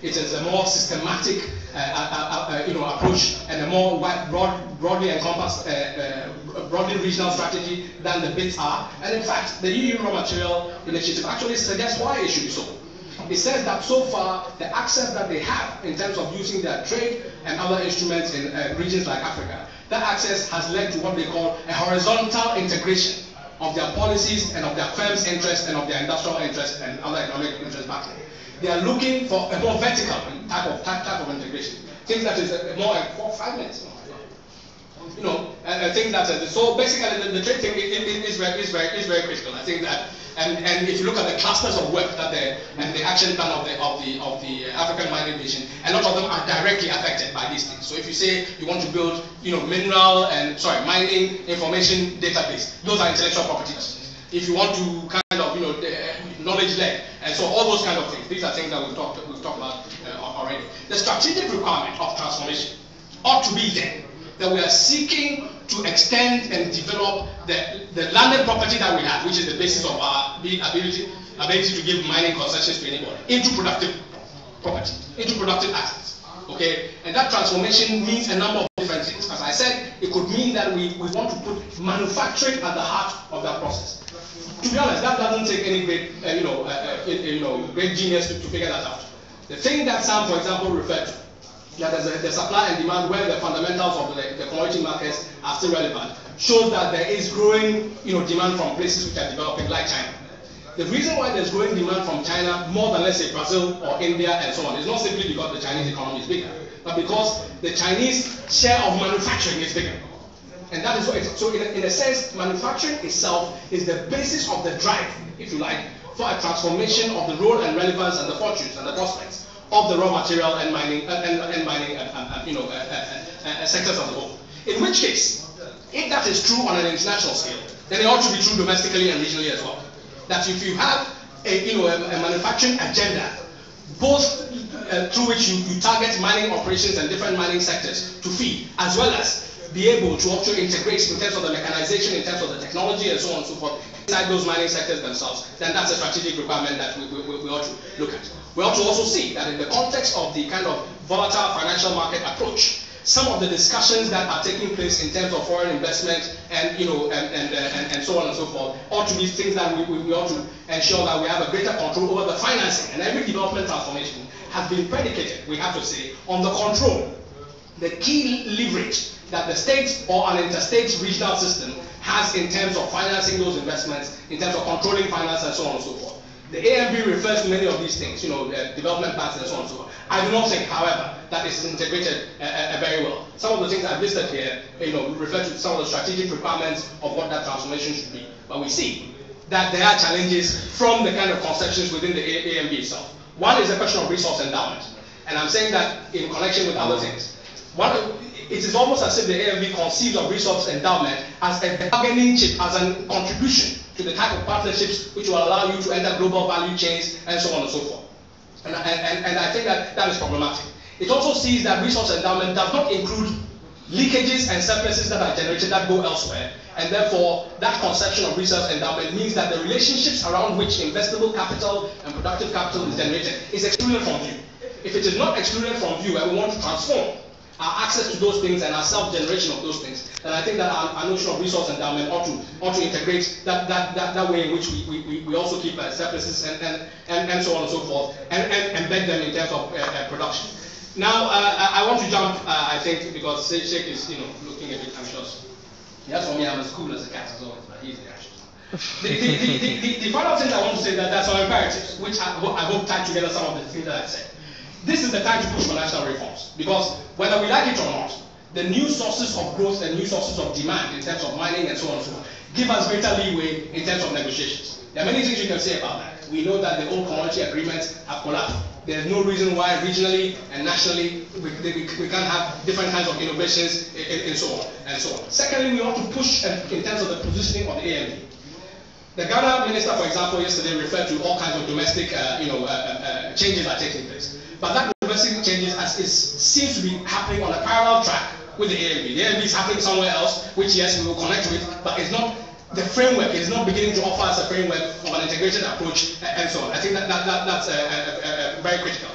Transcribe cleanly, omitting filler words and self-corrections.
It is a more systematic approach and a more broadly encompassed, broadly regional strategy than the BITs are. And in fact, the EU Raw Material Initiative actually suggests why it should be so. It says that so far, the access that they have in terms of using their trade and other instruments in regions like Africa, that access has led to what they call a horizontal integration of their policies and of their firms' interests and of their industrial interests and other economic interests back there. They are looking for a more vertical type of integration. Things that is more 4-5 minutes. Things that so basically the trade thing is very critical. I think that, and if you look at the clusters of work that and the action plan of the African Mining Vision, a lot of them are directly affected by these things. So if you say you want to build, mining information database, those are intellectual properties. If you want to kind of, knowledge led, and so all those kind of things. These are things that we've talked about already. The strategic requirement of transformation ought to be there, that we are seeking to extend and develop the landed property that we have, which is the basis of our ability to give mining concessions to anybody, into productive property, into productive assets. Okay, and that transformation means a number of different things. As I said, it could mean that we want to put manufacturing at the heart of that process. To be honest, that doesn't take any great, great genius to figure that out. The thing that Sam, for example, referred to, that there's the supply and demand where the fundamentals of the commodity markets are still relevant, shows that there is growing, demand from places which are developing, like China. The reason why there's growing demand from China more than, let's say, Brazil or India and so on is not simply because the Chinese economy is bigger, but because the Chinese share of manufacturing is bigger. And that is what so in a sense, manufacturing itself is the basis of the drive, if you like, for a transformation of the role and relevance and the fortunes and the prospects of the raw material and mining sectors as a whole. In which case, if that is true on an international scale, then it ought to be true domestically and regionally as well. That if you have a manufacturing agenda, both through which you target mining operations and different mining sectors to feed, as well as be able to also integrate in terms of the mechanization, in terms of the technology and so on and so forth inside those mining sectors themselves, then that's a strategic requirement that we ought to look at. We ought to also see that in the context of the kind of volatile financial market approach, some of the discussions that are taking place in terms of foreign investment and and so on and so forth ought to be things that we ought to ensure that we have a greater control over the financing. And every development transformation has been predicated, we have to say, on the control, the key leverage that the state or an interstate regional system has in terms of financing those investments, in terms of controlling finance and so on and so forth. The AMV refers to many of these things, development plans and so on and so forth. I do not think, however, that it's integrated very well. Some of the things I've listed here, refer to some of the strategic requirements of what that transformation should be. But we see that there are challenges from the kind of conceptions within the AMV itself. One is the question of resource endowment. And I'm saying that in connection with other things. It is almost as if the AMV conceives of resource endowment as a bargaining chip, as a contribution to the type of partnerships which will allow you to enter global value chains and so on and so forth. And I think that is problematic. It also sees that resource endowment does not include leakages and surpluses that are generated that go elsewhere. And therefore, that conception of resource endowment means that the relationships around which investable capital and productive capital is generated is excluded from view. If it is not excluded from view and we want to transform our access to those things and our self-generation of those things, then I think that our notion of resource endowment ought to integrate that way in which we also keep surpluses and so on and so forth, and embed them in terms of production. Now, I want to jump, I think, because Sheikh is looking a bit anxious. Yes, for me, I'm as cool as a cat as always, but he's anxious. The final thing I want to say that there are some imperatives, which I hope tie together some of the things that I said. This is the time to push for national reforms, because whether we like it or not, the new sources of growth and new sources of demand in terms of mining and so on and so forth give us greater leeway in terms of negotiations. There are many things you can say about that. We know that the old commodity agreements have collapsed. There's no reason why regionally and nationally we can't have different kinds of innovations and so on and so on. Secondly, we want to push in terms of the positioning of the AMV. The Ghana minister, for example, yesterday referred to all kinds of domestic changes that are taking place. But that domestic changes seems to be happening on a parallel track with the AMV. The AMV is happening somewhere else, which yes, we will connect with, but it's not the framework, is not beginning to offer us a framework of an integrated approach and so on. I think that's very critical.